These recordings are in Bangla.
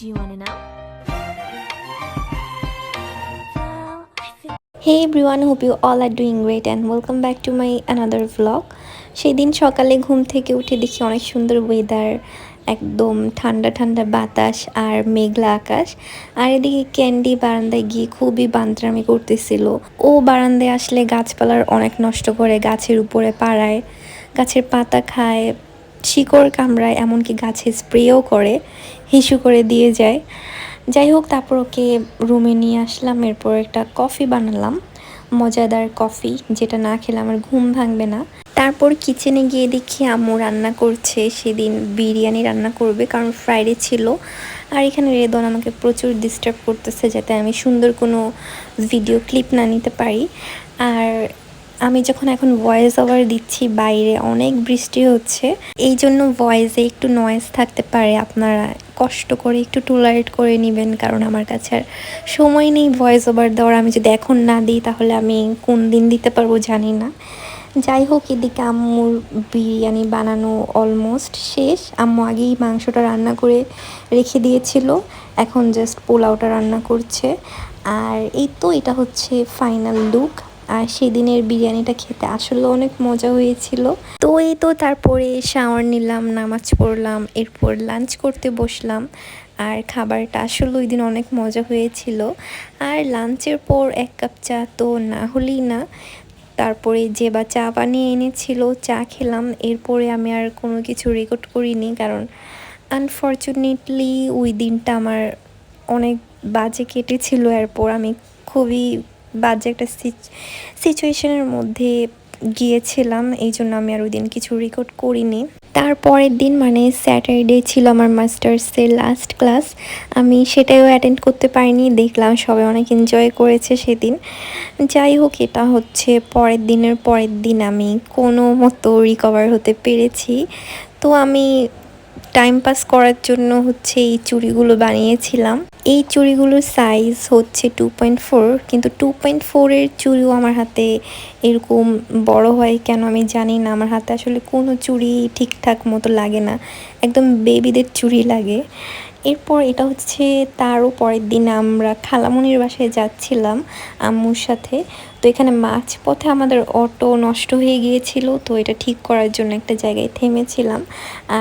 Do you want to know? Hey everyone, hope you all are doing great and welcome back to my another vlog. সেই দিন সকালে ঘুম থেকে উঠে দেখি অনেক সুন্দর ওয়েদার, একদম ঠান্ডা ঠান্ডা বাতাস আর মেঘলা আকাশ। আর এদিকে ক্যান্ডি বারান্দায় গিয়ে খুবই বান্দরামি করতেছিল। ও বারান্দায় আসলে গাছপালার অনেক নষ্ট করে, গাছের উপরে পাড়ায়, গাছের পাতা খায়, শিকড় কামড়ায়, এমনকি গাছে স্প্রেও করে, হিসু করে দিয়ে যায়। যাই হোক, তারপর ওকে রুমে নিয়ে আসলাম, এরপর একটা কফি বানালাম, মজাদার কফি, যেটা না খেলে আমার ঘুম ভাঙবে না। তারপর কিচেনে গিয়ে দেখি আম্মু রান্না করছে, সেদিন বিরিয়ানি রান্না করবে কারণ ফ্রাইডে ছিল। আর এখানে রেদন আমাকে প্রচুর ডিস্টার্ব করতেছে যাতে আমি সুন্দর কোনো ভিডিও ক্লিপ না নিতে পারি। আর আমি যখন এখন ভয়েস ওভার দিচ্ছি, বাইরে অনেক বৃষ্টি হচ্ছে, এই জন্য ভয়েসে একটু নয়েজ থাকতে পারে, আপনারা কষ্ট করে একটু টলারেট করে নেবেন, কারণ আমার কাছে আর সময় নেই ভয়েস ওভার দেওয়ার। আমি যদি এখন না দিই তাহলে আমি কোন দিন দিতে পারবো জানি না। যাই হোক, এদিকে আম্মুর বিরিয়ানি বানানো অলমোস্ট শেষ। আম্মু আগেই মাংসটা রান্না করে রেখে দিয়েছিল, এখন জাস্ট পোলাওটা রান্না করছে। আর এই তো, এটা হচ্ছে ফাইনাল লুক। আর সেদিনের বিরিয়ানিটা খেতে আসলে অনেক মজা হয়েছিল। তো এই তো, তারপরে শাওয়ার নিলাম, নামাজ পড়লাম, এরপর লাঞ্চ করতে বসলাম। আর খাবারটা আসলে ওই দিন অনেক মজা হয়েছিল। আর লাঞ্চের পর এক কাপ চা তো না হলেই না। তারপরে যে বা চা বানিয়ে এনেছিল, চা খেলাম। এরপরে আমি আর কোনো কিছু রেকর্ড করিনি, কারণ আনফর্চুনেটলি ওই দিনটা আমার অনেক বাজে কেটেছিল। এরপর আমি খুবই বাজে একটা সিচুয়েশনের মধ্যে গিয়েছিলাম, এই জন্য আমি আর ওই দিন কিছু রেকর্ড করিনি। তারপরের দিন মানে স্যাটারডে ছিল আমার মাস্টার্সের লাস্ট ক্লাস। আমি সেটাও অ্যাটেন্ড করতে পারিনি, দেখলাম সবাই অনেক এনজয় করেছে সেদিন। যাই হোক, এটা হচ্ছে পরের দিন আমি কোনো মতো রিকভার হতে পেরেছি। তো আমি টাইম পাস করার জন্য হচ্ছে এই চুড়িগুলো বানিয়েছিলাম। এই চুড়িগুলোর সাইজ হচ্ছে 2.4, কিন্তু 2.4-এর চুড়িও আমার হাতে এরকম বড় হয় কেন আমি জানি না। আমার হাতে আসলে কোনো চুড়ি ঠিকঠাক মতো লাগে না, একদম বেবিদের চুড়ি লাগে। এরপর এটা হচ্ছে তারও পরের দিন আমরা খালামণির বাসায় যাচ্ছিলাম আম্মুর সাথে। তো এখানে মাঝপথে আমাদের অটো নষ্ট হয়ে গিয়েছিল, তো এটা ঠিক করার জন্য একটা জায়গায় থেমেছিলাম।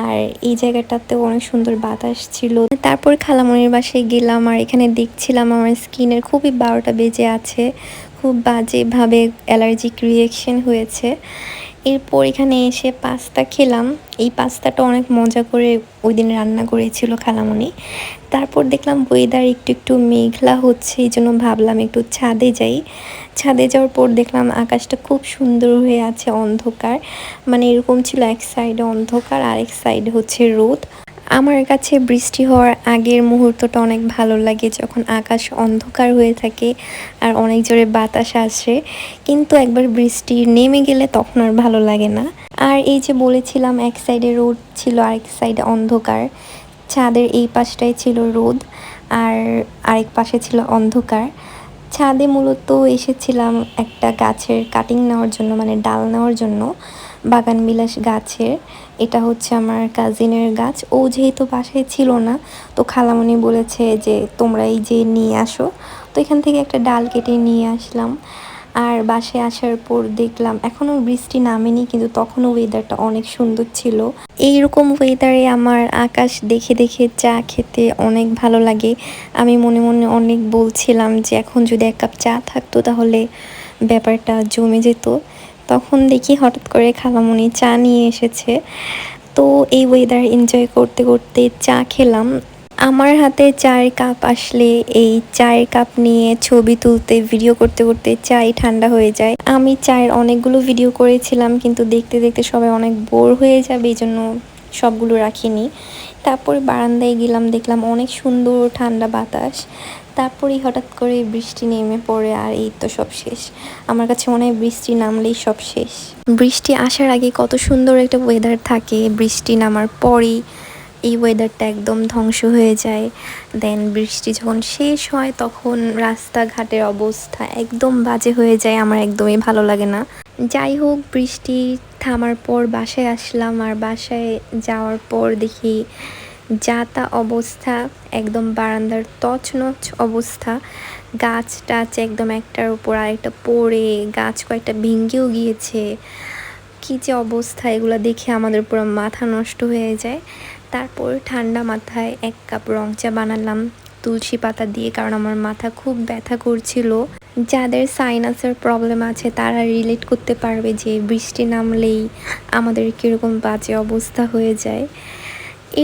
আর এই জায়গাটাতে অনেক সুন্দর বাতাস ছিল। তারপর খালামণির বাসায় গেলাম, আর এখানে দেখছিলাম আমার স্কিনের খুবই 12টা বেজে আছে, খুব বাজেভাবে অ্যালার্জিক রিয়েকশন হয়েছে। এরপর এখানে এসে পাস্তা খেলাম। এই পাস্তাটা অনেক মজা করে ওই দিন রান্না করেছিল খালামণি। তারপর দেখলাম ওয়েদার একটু একটু মেঘলা হচ্ছে, এই জন্য ভাবলাম একটু ছাদে যাই। ছাদে যাওয়ার পর দেখলাম আকাশটা খুব সুন্দর হয়ে আছে, অন্ধকার, মানে এরকম ছিল, এক সাইডে অন্ধকার আর এক সাইডে হচ্ছে রোদ। আমার কাছে বৃষ্টি হওয়ার আগের মুহূর্তটা অনেক ভালো লাগে, যখন আকাশ অন্ধকার হয়ে থাকে আর অনেক জোরে বাতাস আসে। কিন্তু একবার বৃষ্টি নেমে গেলে তখন আর ভালো লাগে না। আর এই যে বলেছিলাম, এক সাইডে রোদ ছিল আর এক সাইডে অন্ধকার। ছাদের এই পাশটায় ছিল রোদ আর আরেক পাশে ছিল অন্ধকার। ছাদে মূলত এসেছিলাম একটা গাছের কাটিং নেওয়ার জন্য, মানে ডাল নেওয়ার জন্য, বাগান বিলাস গাছের। এটা হচ্ছে আমার কাজিনের গাছ। ও যেহেতু বাসায় ছিল না, তো খালামণি বলেছে যে তোমরা এই যে নিয়ে আসো। তো এখান থেকে একটা ডাল কেটে নিয়ে আসলাম। আর বাসায় আসার পর দেখলাম এখনও বৃষ্টি নামেনি, কিন্তু তখনও ওয়েদারটা অনেক সুন্দর ছিল। এইরকম ওয়েদারে আমার আকাশ দেখে দেখে চা খেতে অনেক ভালো লাগে। আমি মনে মনে অনেক বলছিলাম যে এখন যদি এক কাপ চা থাকতো তাহলে ব্যাপারটা জমে যেত। তখন দেখি হঠাৎ করে খালামণি চা নিয়ে এসেছে। তো এই ওয়েদার এনজয় করতে করতে চা খেলাম। আমার হাতে চায়ের কাপ আসলে এই চায়ের কাপ নিয়ে ছবি তুলতে, ভিডিও করতে করতে চাই ঠান্ডা হয়ে যায়। আমি চায়ের অনেকগুলো ভিডিও করেছিলাম, কিন্তু দেখতে দেখতে সবাই অনেক বোর হয়ে যাবে, এই জন্য সবগুলো রাখিনি। তারপরে বারান্দায় গেলাম, দেখলাম অনেক সুন্দর ঠান্ডা বাতাস। তারপরেই হঠাৎ করে বৃষ্টি নেমে পড়ে, আর এই তো সব শেষ। আমার কাছে মনে হয় বৃষ্টি নামলেই সব শেষ। বৃষ্টি আসার আগে কত সুন্দর একটা ওয়েদার থাকে, বৃষ্টি নামার পরেই এই ওয়েদারটা একদম ধ্বংস হয়ে যায়। দেন বৃষ্টি যখন শেষ হয় তখন রাস্তাঘাটের অবস্থা একদম বাজে হয়ে যায়, আমার একদমই ভালো লাগে না। যাই হোক, বৃষ্টি থামার পর বাসায় আসলাম, আর বাসায় যাওয়ার পর দেখি যা তা অবস্থা, একদম বারান্দার তছনছ অবস্থা। গাছ টাছ একদম একটার উপর আরেকটা পড়ে, গাছ কয়েকটা ভেঙেও গিয়েছে। কী যে অবস্থা, এগুলো দেখে আমাদের পুরো মাথা নষ্ট হয়ে যায়। তারপর ঠান্ডা মাথায় 1 কাপ রং চা বানালাম তুলসী পাতা দিয়ে, কারণ আমার মাথা খুব ব্যথা করছিল। যাদের সাইনাসের প্রবলেম আছে তারা রিলেট করতে পারবে যে বৃষ্টি নামলেই আমাদের কীরকম বাজে অবস্থা হয়ে যায়।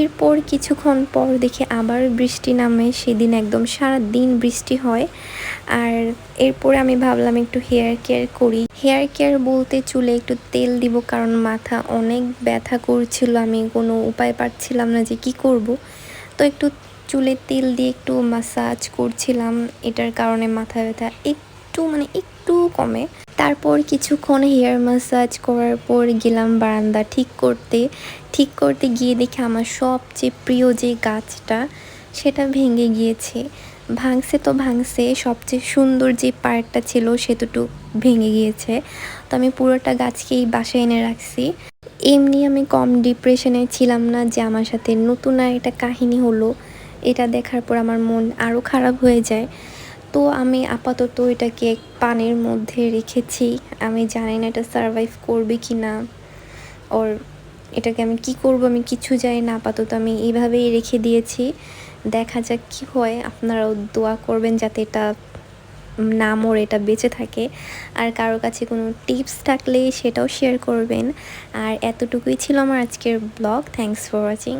এরপর কিছুক্ষণ পর দেখি আবার বৃষ্টি নামে, সেদিন একদম সারা দিন বৃষ্টি হয়। আর এরপরে আমি ভাবলাম একটু হেয়ার কেয়ার করি। হেয়ার কেয়ার বলতে চুলে একটু তেল দিব, কারণ মাথা অনেক ব্যথা করছিল, আমি কোনো উপায় পাচ্ছিলাম না যে কি করব। তো একটু চুলে তেল দিয়ে একটু মাসাজ করছিলাম, এটার কারণে মাথা ব্যথা একটু কমে। তারপর কিছুক্ষণ হেয়ার ম্যাসাজ করার পর গেলাম বারান্দা ঠিক করতে গিয়ে দেখি আমার সবচেয়ে প্রিয় যে গাছটা সেটা ভেঙে গিয়েছে। ভাঙছে তো ভাঙছে, সবচেয়ে সুন্দর যে পার্টটা ছিল সেটুকু ভেঙে গিয়েছে। তো আমি পুরোটা গাছকেই বাসায় এনে রাখছি। এমনি আমি কম ডিপ্রেশনে ছিলাম না যে আমার সাথে নতুন আর একটা কাহিনী হলো, এটা দেখার পর আমার মন আরও খারাপ হয়ে যায়। তো আমি আপাতত এটাকে পানির মধ্যে রেখেছি। আমি জানি না এটা সারভাইভ করবে কি না, ওর এটাকে আমি কি করব আমি কিছু জানি না। আপাতত আমি এইভাবেই রেখে দিয়েছি, দেখা যাক কি হয়। আপনারাও দোয়া করবেন যাতে এটা না মরে, এটা বেঁচে থাকে। আর কারো কাছে কোনো টিপস থাকলে সেটাও শেয়ার করবেন। আর এতটুকুই ছিল আমার আজকের ব্লগ। Thanks for watching.